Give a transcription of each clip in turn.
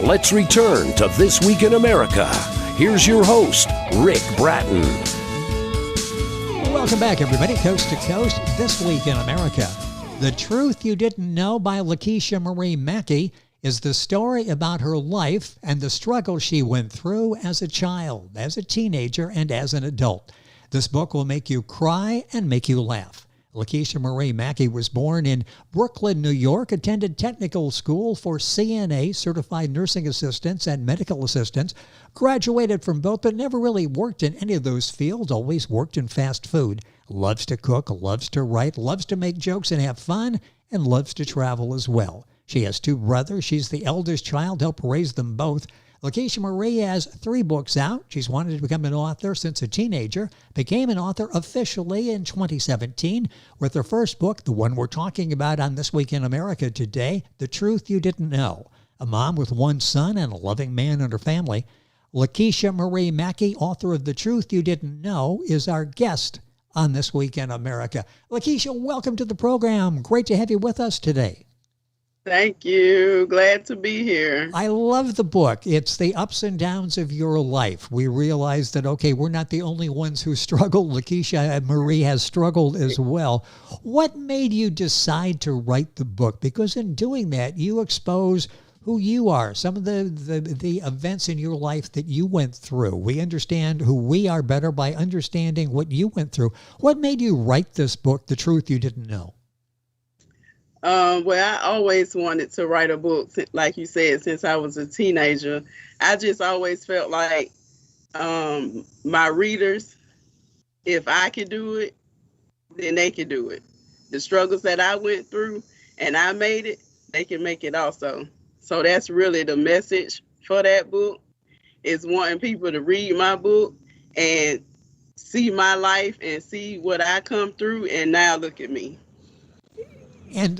Let's return to This Week in America. Here's your host, Rick Bratton. Welcome back, everybody, coast to coast. This Week in America. The Truth You Didn't Know by Lakisha Marie Mackie is the story about her life and the struggle she went through as a child, as a teenager, and as an adult. This book will make you cry and make you laugh. Lakisha Marie Mackie was born in Brooklyn, New York, attended technical school for CNA, certified nursing assistants, and medical assistants, graduated from both but never really worked in any of those fields, always worked in fast food, loves to cook, loves to write, loves to make jokes and have fun, and loves to travel as well. She has 2 brothers. She's the eldest child, helped raise them both. Lakisha Marie has 3 books out. She's wanted to become an author since a teenager, became an author officially in 2017 with her first book, the one we're talking about on This Week in America today, The Truth You Didn't Know. A mom with 1 son and a loving man in her family. Lakisha Marie Mackie, author of The Truth You Didn't Know, is our guest on This Week in America. Lakisha, welcome to the program. Great to have you with us today. Thank you. Glad to be here. I love the book. It's the ups and downs of your life. We realize that, okay, we're not the only ones who struggle. Lakisha Marie has struggled as well. What made you decide to write the book? Because in doing that, you expose who you are, some of the events in your life that you went through. We understand who we are better by understanding what you went through. What made you write this book, The Truth You Didn't Know? Well, I always wanted to write a book, like you said, since I was a teenager. I just always felt like my readers, if I could do it, then they could do it. The struggles that I went through and I made it, they can make it also. So that's really the message for that book, is wanting people to read my book and see my life and see what I come through, and now look at me. And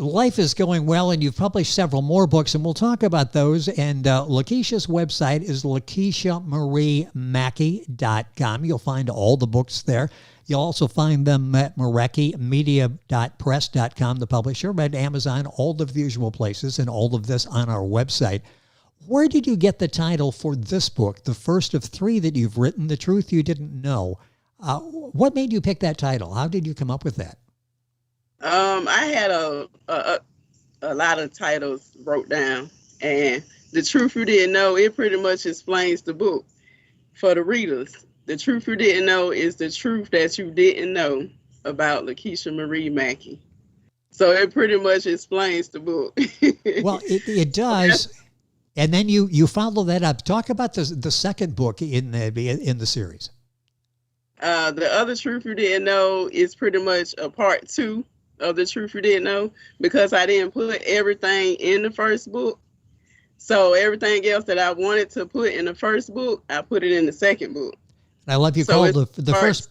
life is going well, and you've published several more books, and we'll talk about those. And Lakisha's website is LakishaMarieMackie.com. You'll find all the books there. You'll also find them at MareckiMedia.press.com, the publisher, at Amazon, all of the usual places, and all of this on our website. Where did you get the title for this book, the first of 3 that you've written, The Truth You Didn't Know? What made you pick that title? How did you come up with that? I had a lot of titles wrote down, and The Truth You Didn't Know, it pretty much explains the book for the readers. The truth you didn't know is the truth that you didn't know about Lakisha Marie Mackie. So it pretty much explains the book. Well, it does. And then you follow that up. Talk about the second book in the series. The other truth you didn't know is pretty much a part 2 of The Truth You Didn't Know, because I didn't put everything in the first book. So everything else that I wanted to put in the first book, I put it in the second book. I love you called the first.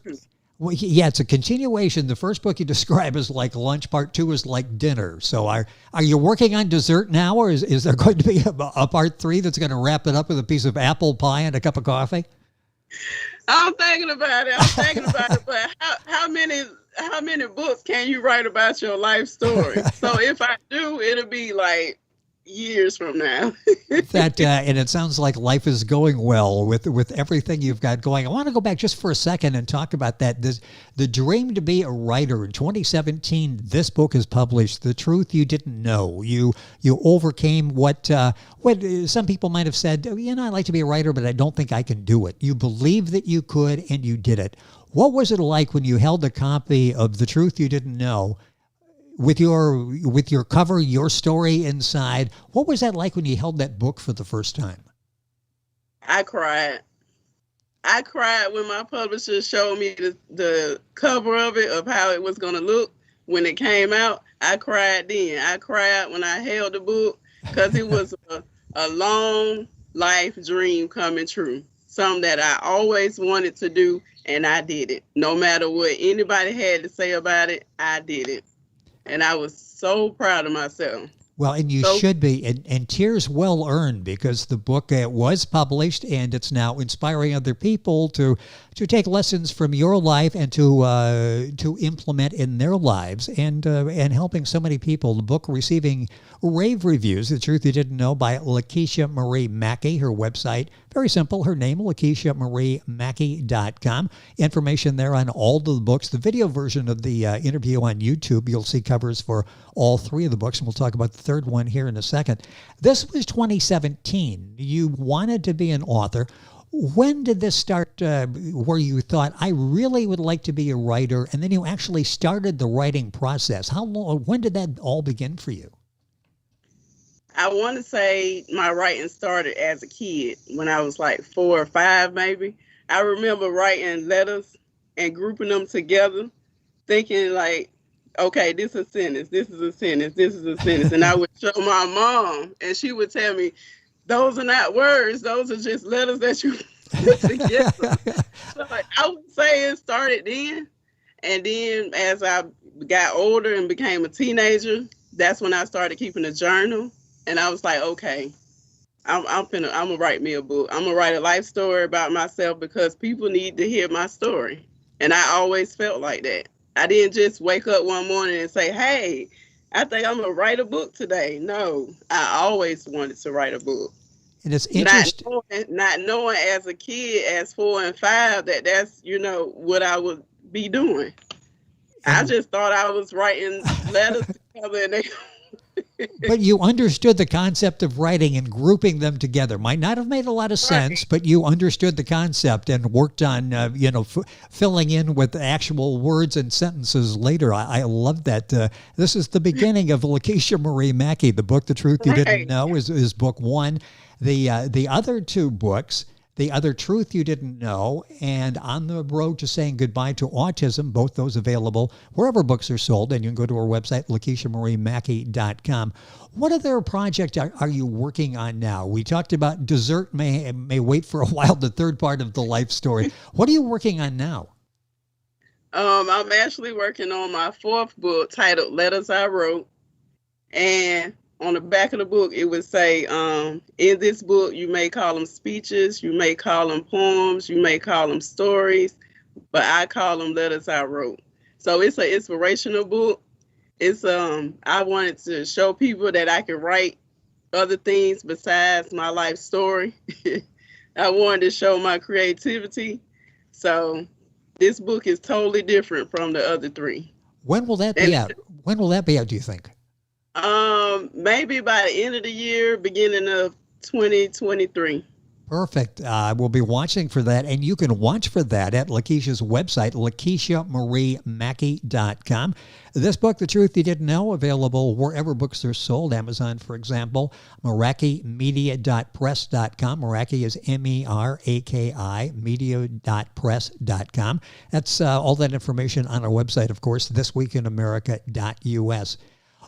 Well, yeah, it's a continuation. The first book you describe is like lunch. Part 2 is like dinner. So are you working on dessert now, or is there going to be a part 3 that's going to wrap it up with a piece of apple pie and a cup of coffee? I'm thinking about it. But how many books can you write about your life story? So if I do, it'll be like years from now. And it sounds like life is going well with everything you've got going. I want to go back just for a second and talk about that. The dream to be a writer. In 2017, this book is published, The Truth You Didn't Know. You overcame what some people might have said, I'd like to be a writer, but I don't think I can do it. You believed that you could, and you did it. What was it like when you held a copy of The Truth You Didn't Know with your cover, your story inside? What was that like when you held that book for the first time? I cried. I cried when my publisher showed me the cover of it, of how it was going to look when it came out. I cried then. I cried when I held the book, because it was a long life dream coming true. Something that I always wanted to do, and I did it. No matter what anybody had to say about it, I did it. And I was so proud of myself. Well, and you should be, and tears well earned, because the book was published, and it's now inspiring other people to take lessons from your life and to implement in their lives, and helping so many people. The book receiving rave reviews, The Truth You Didn't Know, by Lakisha Marie Mackie. Her website, very simple, her name, LakishaMarieMackie.com. Information there on all of the books. The video version of the interview on YouTube, you'll see covers for all three of the books, and we'll talk about the third one here in a second. This was 2017. You wanted to be an author. When did this start where you thought, I really would like to be a writer, and then you actually started the writing process? How long? When did that all begin for you? I want to say my writing started as a kid when I was like 4 or 5, maybe. I remember writing letters and grouping them together, thinking like, okay, this is a sentence, this is a sentence, this is a sentence. And I would show my mom, and she would tell me, those are not words, those are just letters that you put together. So I would say it started then. And then as I got older and became a teenager, that's when I started keeping a journal. And I was like, okay, I'm gonna write me a book. I'm gonna write a life story about myself because people need to hear my story. And I always felt like that. I didn't just wake up one morning and say, hey, I think I'm gonna write a book today. No, I always wanted to write a book. And it's interesting. Not knowing as a kid, as 4 and 5, that's, what I would be doing. I just thought I was writing letters together and they... But you understood the concept of writing and grouping them together. Might not have made a lot of sense, but you understood the concept and worked on, filling in with actual words and sentences later. I love that. This is the beginning of Lakisha Marie Mackie. The book, The Truth You Didn't Know, is book 1. The other 2 books, The Other Truth You Didn't Know, and On the Road to Saying Goodbye to Autism, both those available wherever books are sold, and you can go to our website, LakishaMarieMackie.com. What other project are you working on now? We talked about Dessert may wait for a while, the third part of the life story. What are you working on now? I'm actually working on my 4th book titled Letters I Wrote, and on the back of the book, it would say, in this book, you may call them speeches, you may call them poems, you may call them stories, but I call them letters I wrote. So it's an inspirational book. It's I wanted to show people that I can write other things besides my life story. I wanted to show my creativity. So this book is totally different from the other 3. When will that be out? When will that be out, do you think? Maybe by the end of the year, beginning of 2023. Perfect. We'll be watching for that, and you can watch for that at Lakisha's website, LakishaMarieMackie.com. This book, The Truth You Didn't Know, available wherever books are sold, Amazon, for example, MerakiMedia.press.com. Meraki is M-E-R-A-K-I, media.press.com. That's all that information on our website, of course, thisweekinamerica.us.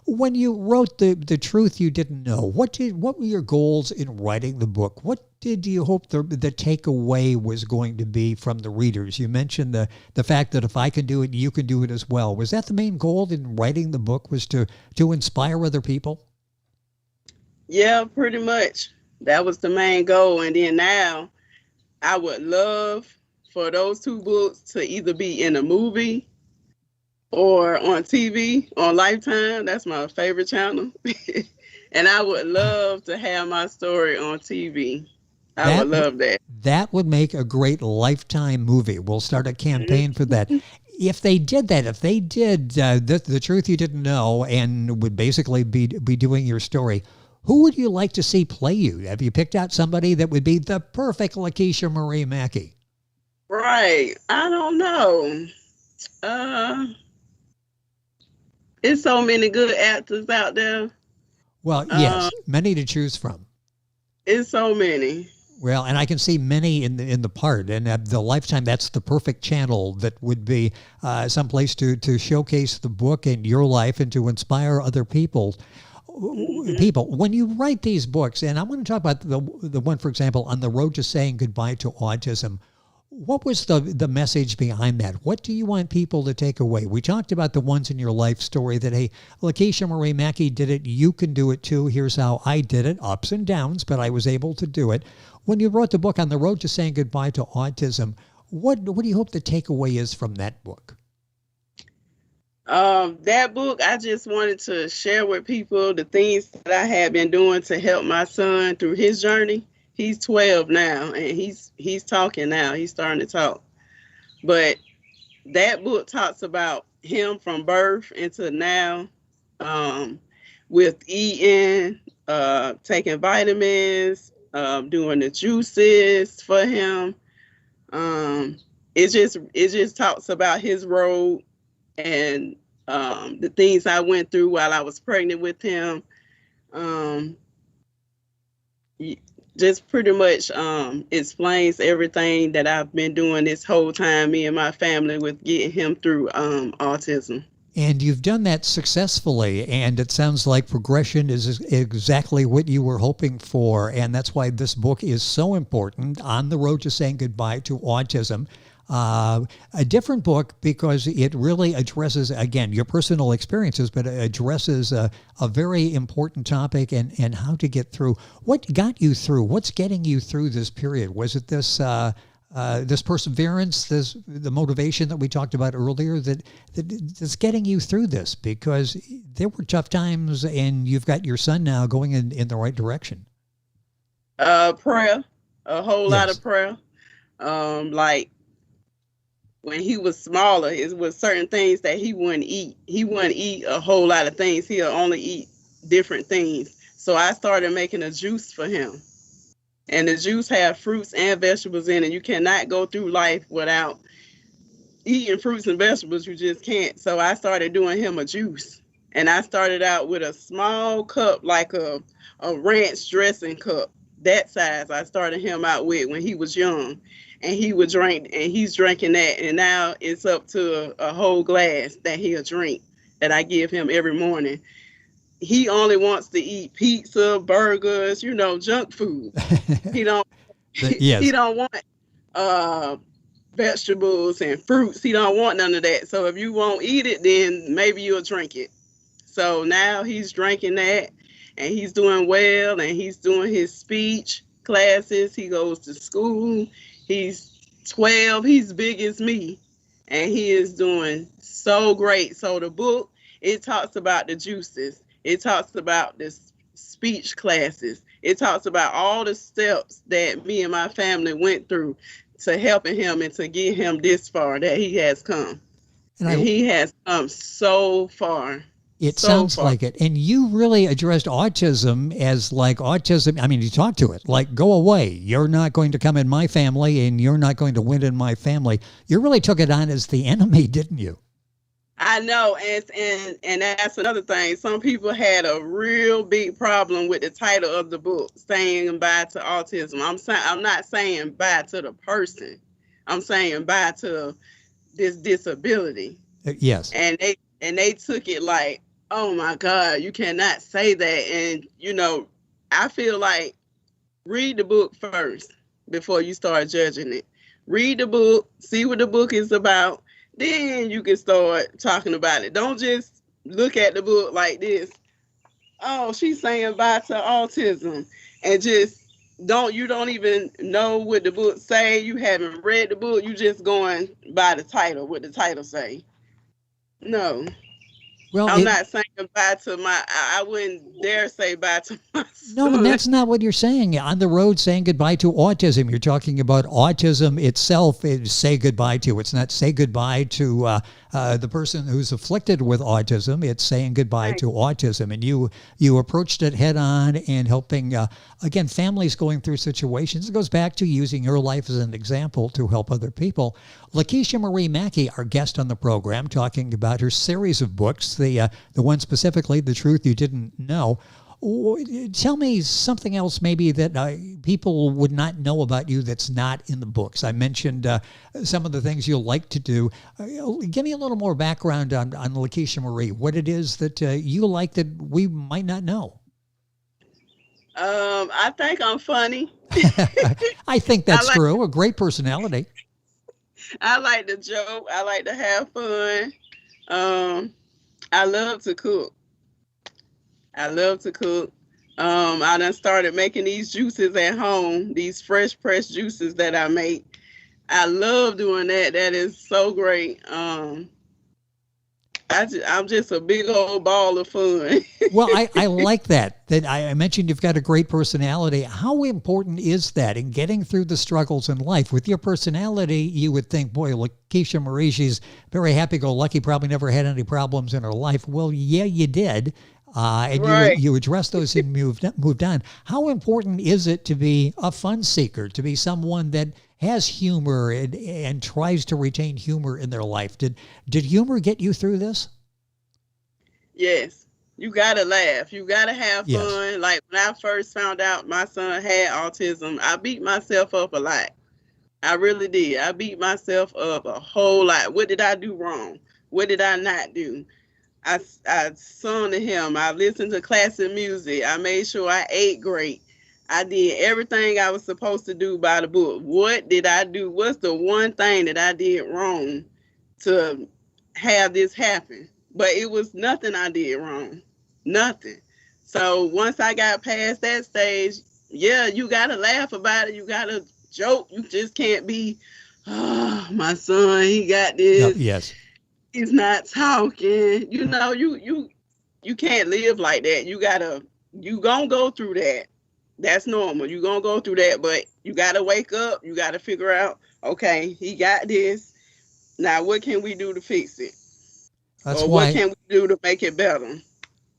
When you wrote the Truth You Didn't Know, what were your goals in writing the book? What did you hope the takeaway was going to be from the readers? You mentioned the fact that if I can do it, you can do it as well. Was that the main goal in writing the book, was to inspire other people? Yeah, pretty much. That was the main goal. And then now I would love for those 2 books to either be in a movie or on TV, on Lifetime. That's my favorite channel. And I would love to have my story on TV. I would love that. That would make a great Lifetime movie. We'll start a campaign for that. If they did that, the Truth You Didn't Know, and would basically be doing your story, who would you like to see play you? Have you picked out somebody that would be the perfect Lakisha Marie Mackie? Right. I don't know. There's so many good actors out there. Well, yes, many to choose from. It's so many. Well, and I can see many in the part, and the Lifetime, that's the perfect channel that would be someplace to showcase the book and your life and to inspire other people. When you write these books, and I want to talk about the one, for example, On the Road to Saying Goodbye to Autism. What was the message behind that? What do you want people to take away? We talked about the ones in your life story that, hey, Lakisha Marie Mackie did it. You can do it too. Here's how I did it. Ups and downs, but I was able to do it. When you wrote the book On the Road to Saying Goodbye to Autism, What do you hope the takeaway is from that book? That book, I just wanted to share with people the things that I have been doing to help my son through his journey. He's 12 now, and he's talking now. He's starting to talk. But that book talks about him from birth into now, with eating, taking vitamins, doing the juices for him. It just talks about his road and the things I went through while I was pregnant with him. Just pretty much explains everything that I've been doing this whole time, me and my family, with getting him through autism. And you've done that successfully, and it sounds like progression is exactly what you were hoping for, and that's why this book is so important, On the Road to Saying Goodbye to Autism. A different book because it really addresses, again, your personal experiences, but it addresses a very important topic and how to get through. What got you through? What's getting you through this period? Was it this this perseverance, the motivation that we talked about earlier that's getting you through this? Because there were tough times, and you've got your son now going in the right direction. Prayer, a whole lot of prayer. Like, when he was smaller, it was certain things that he wouldn't eat. He wouldn't eat a whole lot of things. He'll only eat different things. So I started making a juice for him. And the juice had fruits and vegetables in it. You cannot go through life without eating fruits and vegetables. You just can't. So I started doing him a juice. And I started out with a small cup, like a ranch dressing cup. That size I started him out with when he was young. And he would drink, and he's drinking that. And now it's up to a whole glass that he'll drink, that I give him every morning. He only wants to eat pizza, burgers, junk food. He don't Yes. He don't want vegetables and fruits. He don't want none of that. So if you won't eat it, then maybe you'll drink it. So now he's drinking that, and he's doing well, and he's doing his speech classes. He goes to school. He's 12. He's big as me, and he is doing so great. So the book, it talks about the juices. It talks about the speech classes. It talks about all the steps that me and my family went through to helping him and to get him this far that he has come. And he has come so far. It sounds like it. And you really addressed autism as like autism. I mean, you talk to it like, go away. You're not going to come in my family, and you're not going to win in my family. You really took it on as the enemy, didn't you? I know. And that's another thing. Some people had a real big problem with the title of the book, saying bye to autism. I'm not saying bye to the person. I'm saying bye to this disability. Yes. And they took it like, oh my God, you cannot say that. And, I feel like, read the book first before you start judging it. Read the book, see what the book is about. Then you can start talking about it. Don't just look at the book like this. Oh, she's saying bye to autism. And just you don't even know what the book say. You haven't read the book. You just going by the title, what the title say. No. Well, I'm not saying bye to I wouldn't dare say bye to my son. No, but that's not what you're saying. On the road, saying goodbye to autism. You're talking about autism itself. Is say goodbye to. It's not say goodbye to the person who's afflicted with autism. It's saying goodbye to autism. And you approached it head on and helping, again, families going through situations. It goes back to using your life as an example to help other people. Lakisha Marie Mackie, our guest on the program, talking about her series of books, the one specifically, The Truth You Didn't Know. Tell me something else maybe that people would not know about you that's not in the books. I mentioned some of the things you like to do. Give me a little more background on Lakisha Marie, what it is that you like that we might not know. I think I'm funny. I think that's true. A great personality. I like to joke. I like to have fun. I love to cook. I done started making these juices at home, these fresh pressed juices that I make. I love doing that. That is so great. I'm just a big old ball of fun. Well, I like that. That I mentioned you've got a great personality. How important is that in getting through the struggles in life? With your personality, you would think, boy, Lakisha Marie, she's very happy-go-lucky, probably never had any problems in her life. Well, yeah, you did. And Right. you addressed those and moved on. How important is it to be a fun seeker, to be someone that has humor and tries to retain humor in their life? Did humor get you through this? Yes. You gotta laugh. You gotta have Yes. fun. Like when I first found out my son had autism, I beat myself up a lot. I really did. I beat myself up a whole lot. What did I do wrong? What did I not do? I sung to him. I listened to classic music. I made sure I ate great. I did everything I was supposed to do by the book. What did I do? What's the one thing that I did wrong to have this happen? But it was nothing I did wrong. Nothing. So once I got past that stage, yeah, you gotta laugh about it. You gotta joke. You just can't be, oh, my son, he got No, this. yes. He's not talking. You can't live like that. You gonna go through that. That's normal. You gonna go through that, but you gotta wake up. You gotta figure out, okay, he got this. Now what can we do to fix it? That's Or what why can we do to make it better?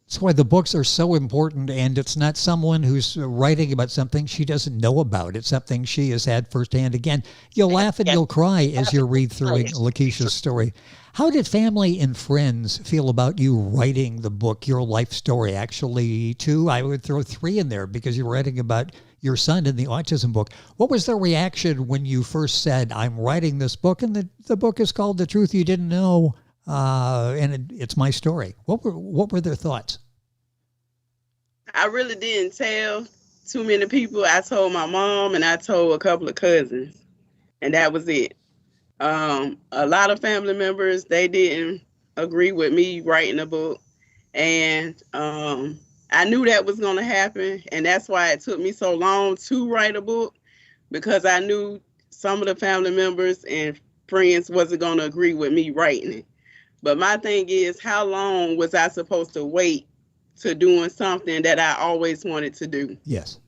That's why the books are so important, and it's not someone who's writing about something she doesn't know about. It's something she has had firsthand. Again, you'll laugh and you'll cry as you read through Lakisha's story. How did family and friends feel about you writing the book, your life story? Actually, two, I would throw three in there because you're writing about your son in the autism book. What was their reaction when you first said, I'm writing this book, and the book is called The Truth You Didn't Know? And it's my story. What were their thoughts? I really didn't tell too many people. I told my mom and I told a couple of cousins, and that was it. A lot of family members, they didn't agree with me writing a book, and I knew that was going to happen, and that's why it took me so long to write a book, because I knew some of the family members and friends wasn't going to agree with me writing it. But my thing is, how long was I supposed to wait to doing something that I always wanted to do? Yes.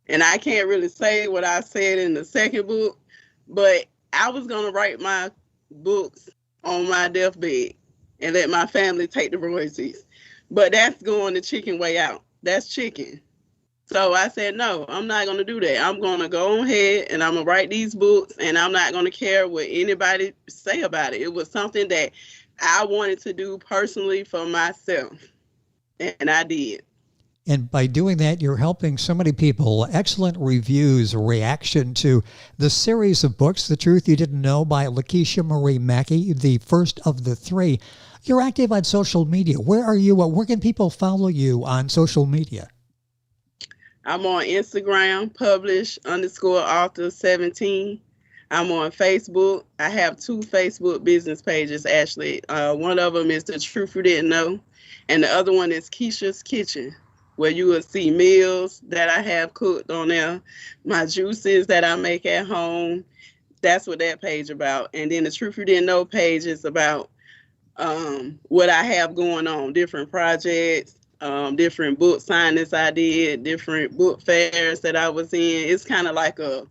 And I can't really say what I said in the second book, but I was going to write my books on my deathbed and let my family take the royalties. But that's going the chicken way out. That's chicken. So I said, no, I'm not going to do that. I'm going to go ahead and I'm going to write these books, and I'm not going to care what anybody say about it. It was something that I wanted to do personally for myself, and I did. And by doing that, you're helping so many people. Excellent reviews, reaction to the series of books, The Truth You Didn't Know by Lakisha Marie Mackie, the first of the three. You're active on social media. Where are you? Where can people follow you on social media? I'm on Instagram, publish_author17. I'm on Facebook. I have 2 Facebook business pages, actually. One of them is The Truth You Didn't Know, and the other one is Keisha's Kitchen, where you will see meals that I have cooked on there, my juices that I make at home. That's what that page about. And then the Truth You Didn't Know page is about what I have going on, different projects, different book signings I did, different book fairs that I was in. It's kind of like a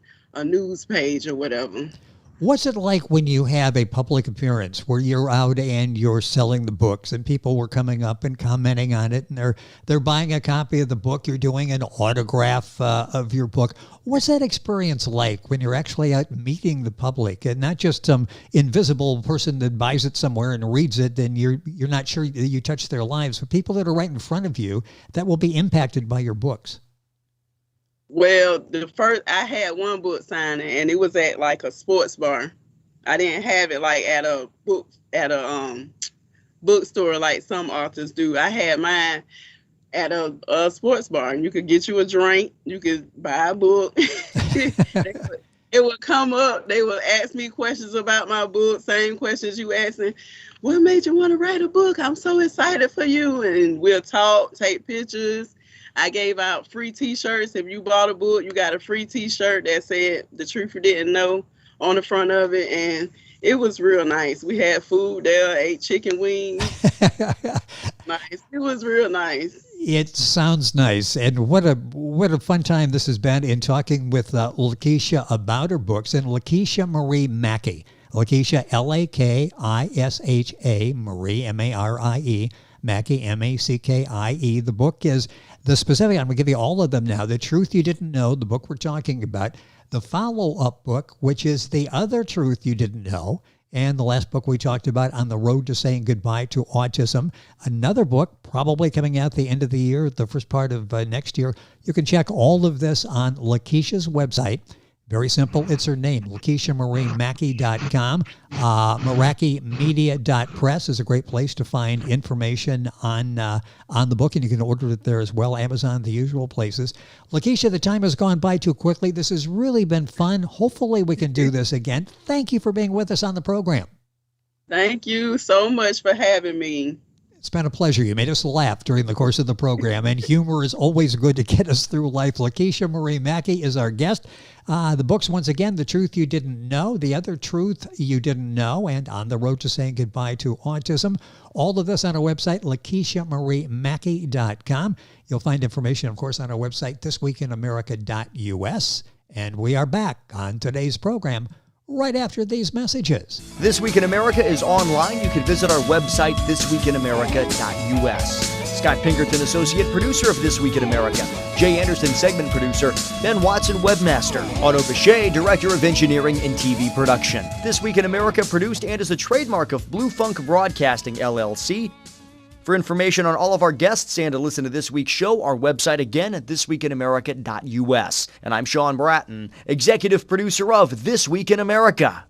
news page or whatever. What's it like when you have a public appearance where you're out and you're selling the books and people were coming up and commenting on it, and they're buying a copy of the book, you're doing an autograph of your book? What's that experience like when you're actually out meeting the public and not just some invisible person that buys it somewhere and reads it and you're not sure that you touch their lives, but people that are right in front of you that will be impacted by your books? Well, I had one book signing, and it was at like a sports bar. I didn't have it like at a bookstore like some authors do. I had mine at a sports bar, and you could get you a drink, you could buy a book. It would come up, they would ask me questions about my book, same questions you asking. What made you want to write a book? I'm so excited for you. And we'll talk, take pictures. I gave out free t-shirts. If you bought a book, you got a free t-shirt that said The Truth You Didn't Know on the front of it, and it was real nice. We had food there, ate chicken wings. Nice. It was real nice. It sounds nice, and what a fun time this has been in talking with Lakisha about her books, and Lakisha Marie Mackie. Lakisha, Lakisha, Marie, Marie, Mackie, Mackie. The book is the specific. I'm going to give you all of them now. The Truth You Didn't Know, the book we're talking about. The follow-up book, which is The Other Truth You Didn't Know. And the last book we talked about, On the Road to Saying Goodbye to Autism. Another book probably coming out the end of the year, the first part of next year. You can check all of this on Lakisha's website. Very simple. It's her name, LakishaMarieMackey.com. MerakiMedia.press is a great place to find information on the book, and you can order it there as well. Amazon, the usual places. Lakisha, the time has gone by too quickly. This has really been fun. Hopefully we can do this again. Thank you for being with us on the program. Thank you so much for having me. It's been a pleasure. You made us laugh during the course of the program, and humor is always good to get us through life. Lakisha Marie Mackie is our guest. The books, once again, The Truth You Didn't Know, The Other Truth You Didn't Know, and On the Road to Saying Goodbye to Autism. All of this on our website, LakishaMarieMackey.com. You'll find information, of course, on our website, thisweekinamerica.us. And we are back on today's program right after these messages. This Week in America is online. You can visit our website, thisweekinamerica.us. Scott Pinkerton, Associate Producer of This Week in America. Jay Anderson, Segment Producer. Ben Watson, Webmaster. Otto Bechet, Director of Engineering and TV Production. This Week in America produced and is the trademark of Blue Funk Broadcasting, LLC. For information on all of our guests and to listen to this week's show, our website again at thisweekinamerica.us. And I'm Sean Bratton, Executive Producer of This Week in America.